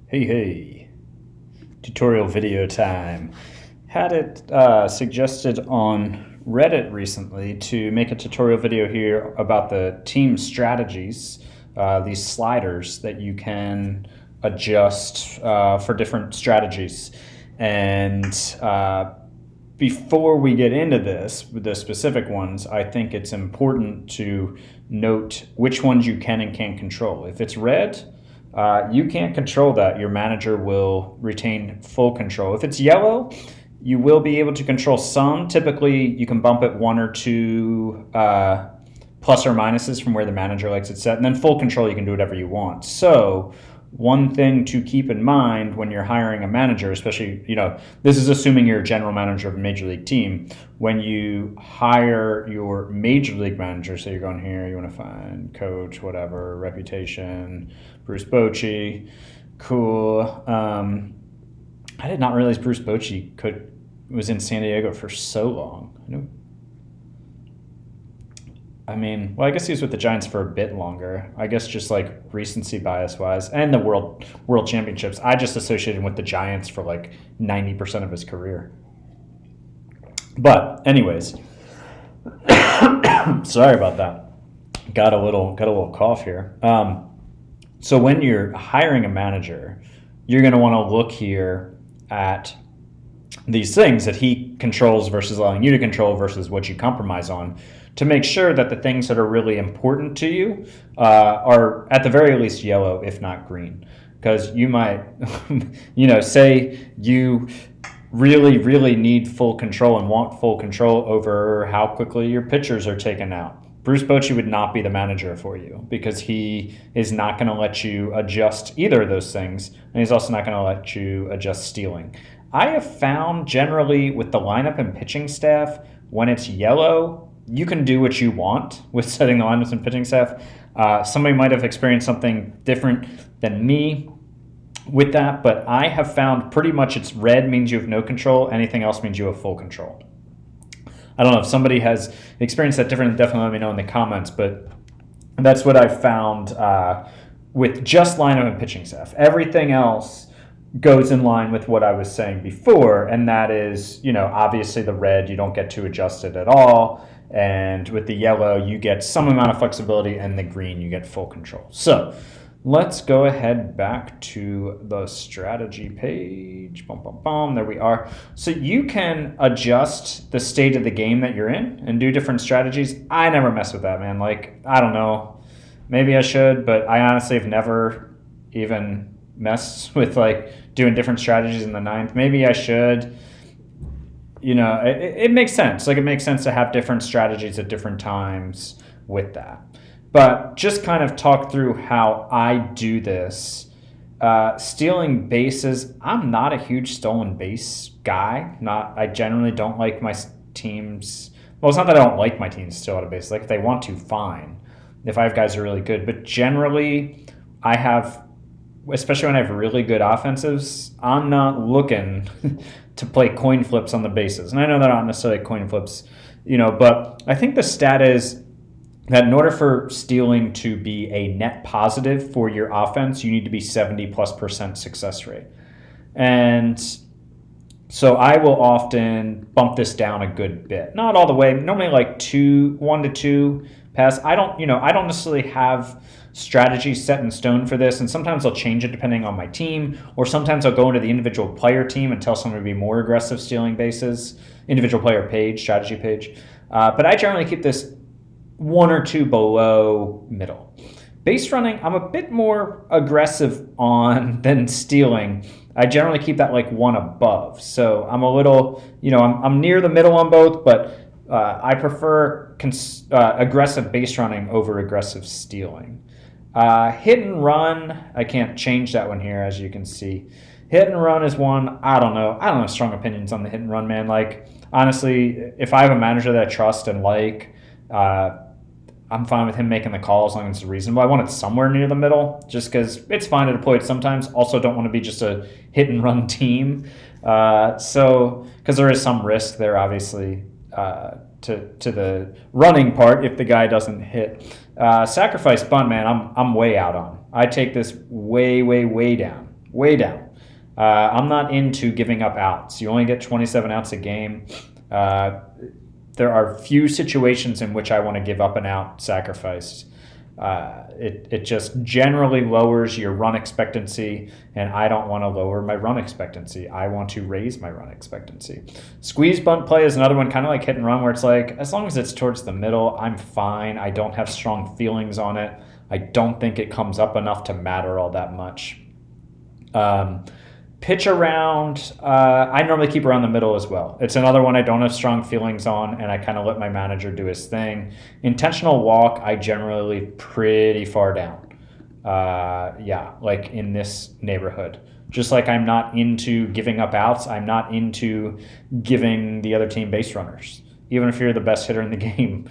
Hey, tutorial video time. Had it suggested on Reddit recently to make a tutorial video here about the team strategies, these sliders that you can adjust for different strategies. And before we get into this, the specific ones, I think it's important to note which ones you can and can't control. If it's red, you can't control that. Your manager will retain full control. If it's yellow, you will be able to control some. Typically, you can bump it one or two plus or minuses from where the manager likes it set. And then full control, you can do whatever you want. So one thing to keep in mind when you're hiring a manager, especially, this is assuming you're a general manager of a major league team. When you hire your major league manager, so you're going here, you want to find coach, whatever, reputation, Bruce Bochy, cool. I did not realize Bruce Bochy was in San Diego for so long. I guess he was with the Giants for a bit longer. I guess just like recency bias wise, and the World Championships. I just associated him with the Giants for like 90% of his career. But anyways, sorry about that. Got a little cough here. So when you're hiring a manager, you're going to want to look here at these things that he controls versus allowing you to control versus what you compromise on, to make sure that the things that are really important to you are at the very least yellow, if not green. Because you might, say you really, really need full control and want full control over how quickly your pitchers are taken out. Bruce Bochy would not be the manager for you because he is not going to let you adjust either of those things, and he's also not going to let you adjust stealing. I have found generally with the lineup and pitching staff, when it's yellow, you can do what you want with setting the lineups and pitching staff. Somebody might have experienced something different than me with that, but I have found pretty much it's red means you have no control. Anything else means you have full control. I don't know if somebody has experienced that differently, definitely let me know in the comments, but that's what I found with just lineup and pitching staff. Everything else goes in line with what I was saying before, and that is, obviously the red, you don't get to adjust it at all, and with the yellow, you get some amount of flexibility, and the green, you get full control. So let's go ahead back to the strategy page. There we are. So you can adjust the state of the game that you're in and do different strategies. I never mess with that, man. I don't know. Maybe I should, but I honestly have never even messed with doing different strategies in the ninth. Maybe I should. It makes sense. It makes sense to have different strategies at different times with that. But just kind of talk through how I do this. Stealing bases, I'm not a huge stolen base guy. I generally don't like my teams. Well, it's not that I don't like my teams to steal out of bases. If they want to, fine. If I have guys who are really good. But generally, I have, especially when I have really good offensives, I'm not looking to play coin flips on the bases. And I know they're not necessarily coin flips, but I think the stat is that in order for stealing to be a net positive for your offense, you need to be 70+% success rate. And so I will often bump this down a good bit. Not all the way, normally 1 to 2 pass. I don't necessarily have strategies set in stone for this, and sometimes I'll change it depending on my team, or sometimes I'll go into the individual player team and tell someone to be more aggressive stealing bases, individual player page, strategy page. But I generally keep this 1 or 2 below middle. Base running, I'm a bit more aggressive on than stealing. I generally keep that 1 above. So I'm a little, I'm near the middle on both, but I prefer aggressive base running over aggressive stealing. Hit and run, I can't change that one here, as you can see. Hit and run is one, I don't know. I don't have strong opinions on the hit and run, man. Honestly, if I have a manager that I trust and I'm fine with him making the call as long as it's reasonable. I want it somewhere near the middle just because it's fine to deploy it sometimes. Also don't want to be just a hit and run team. Because there is some risk there, obviously, to the running part if the guy doesn't hit. Sacrifice bunt, man, I'm way out on. I take this way, way, way down. way down. I'm not into giving up outs. You only get 27 outs a game. There are few situations in which I want to give up an out sacrificed. It just generally lowers your run expectancy, and I don't want to lower my run expectancy. I want to raise my run expectancy. Squeeze bunt play is another one, kind of like hit and run, where it's like, as long as it's towards the middle, I'm fine. I don't have strong feelings on it. I don't think it comes up enough to matter all that much. Pitch around, I normally keep around the middle as well. It's another one I don't have strong feelings on, and I kind of let my manager do his thing. Intentional walk, I generally leave pretty far down. Like in this neighborhood. Just like I'm not into giving up outs, I'm not into giving the other team base runners. Even if you're the best hitter in the game,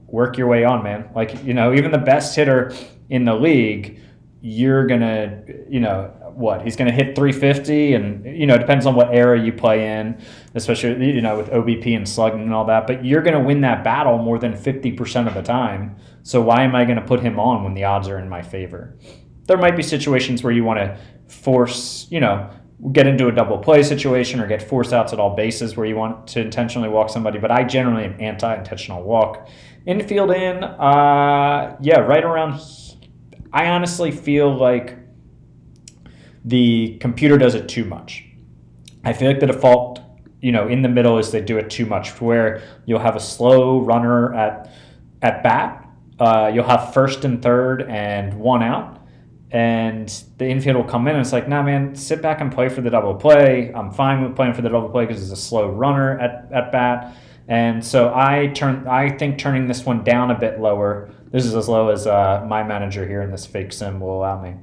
work your way on, man. Like, even the best hitter in the league, you're going to, he's going to hit 350, and, it depends on what era you play in, especially, with OBP and slugging and all that, but you're going to win that battle more than 50% of the time. So why am I going to put him on when the odds are in my favor? There might be situations where you want to force, get into a double play situation or get force outs at all bases where you want to intentionally walk somebody, but I generally am anti-intentional walk. Infield in, right around, I honestly feel like the computer does it too much. I feel like the default, in the middle is they do it too much, where you'll have a slow runner at bat, you'll have first and third and one out, and the infield will come in and it's like, nah, man, sit back and play for the double play. I'm fine with playing for the double play because it's a slow runner at bat. And so I think turning this one down a bit lower. This is as low as my manager here in this fake sim will allow me.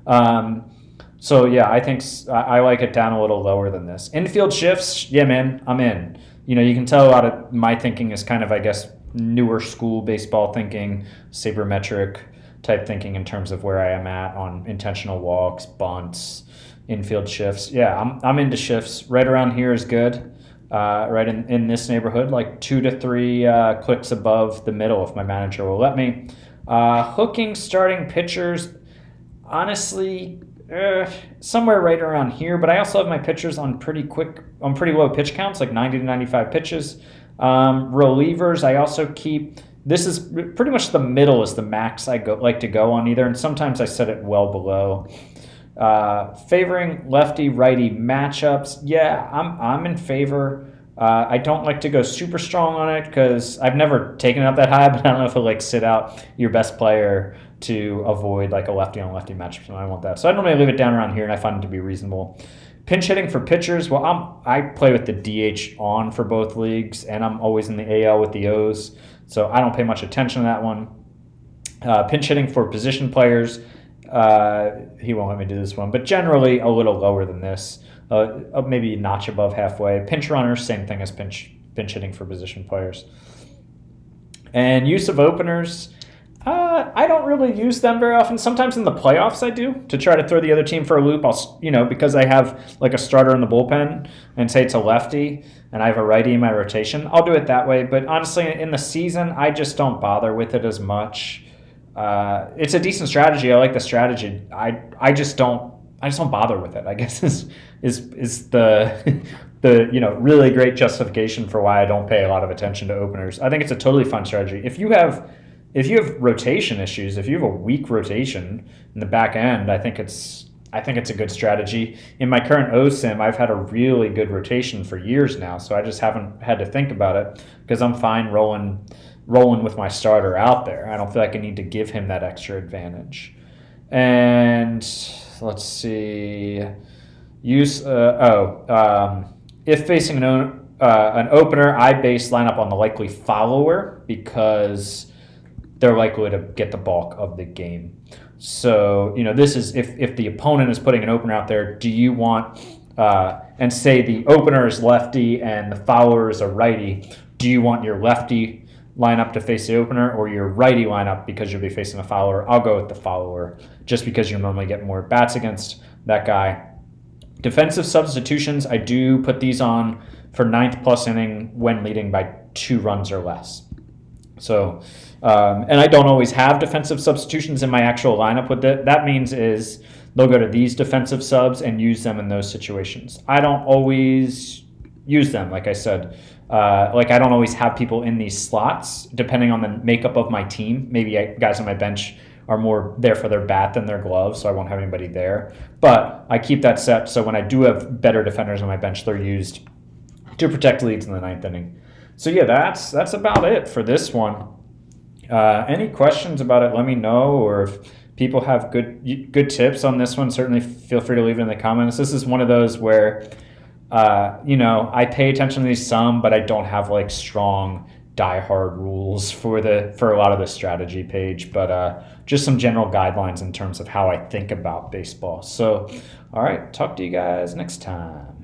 I think I like it down a little lower than this. Infield shifts, yeah, man, I'm in. You can tell a lot of my thinking is kind of, I guess, newer school baseball thinking, sabermetric type thinking in terms of where I am at on intentional walks, bunts, infield shifts. Yeah, I'm into shifts. Right around here is good. Right in this neighborhood, like 2 to 3 clicks above the middle if my manager will let me. Hooking starting pitchers, honestly, somewhere right around here, but I also have my pitchers on pretty low pitch counts, like 90 to 95 pitches. Relievers, I also keep, this is pretty much the middle is the max I like to go on either, and sometimes I set it well below. Favoring lefty righty matchups, yeah, I'm in favor. I don't like to go super strong on it because I've never taken it up that high, but I don't know if it'll sit out your best player to avoid like a lefty on lefty matchup. So I want that. So I normally leave it down around here, and I find it to be reasonable. Pinch hitting for pitchers, well, I play with the DH on for both leagues, and I'm always in the AL with the O's, so I don't pay much attention to that one. Pinch hitting for position players, he won't let me do this one, but generally a little lower than this, maybe a notch above halfway. Pinch runners, same thing as pinch hitting for position players. And use of openers, I don't really use them very often. Sometimes in the playoffs I do, to try to throw the other team for a loop. Because I have like a starter in the bullpen and say it's a lefty and I have a righty in my rotation, I'll do it that way. But honestly, in the season, I just don't bother with it as much. It's a decent strategy. I like the strategy. I just don't bother with it, I guess is the the really great justification for why I don't pay a lot of attention to openers. I think it's a totally fun strategy. If you have rotation issues, if you have a weak rotation in the back end, I think it's a good strategy. In my current OSIM, I've had a really good rotation for years now, so I just haven't had to think about it because I'm fine rolling with my starter out there. I don't feel like I need to give him that extra advantage. And let's see, if facing an opener, I base lineup on the likely follower because they're likely to get the bulk of the game. So, this is if the opponent is putting an opener out there, do you want, and say the opener is lefty and the follower is a righty, do you want your lefty lineup to face the opener or your righty lineup because you'll be facing a follower? I'll go with the follower just because you normally get more bats against that guy. Defensive substitutions, I do put these on for 9th plus inning when leading by 2 runs or less. So, and I don't always have defensive substitutions in my actual lineup. What that means is they'll go to these defensive subs and use them in those situations. I don't always use them, like I said. Like I don't always have people in these slots, depending on the makeup of my team. Maybe guys on my bench are more there for their bat than their gloves, so I won't have anybody there. But I keep that set, so when I do have better defenders on my bench, they're used to protect leads in the ninth inning. So yeah, that's about it for this one. Any questions about it, let me know, or if people have good tips on this one, certainly feel free to leave it in the comments. This is one of those where I pay attention to these some, but I don't have like strong die-hard rules for a lot of the strategy page, but just some general guidelines in terms of how I think about baseball. So all right, talk to you guys next time.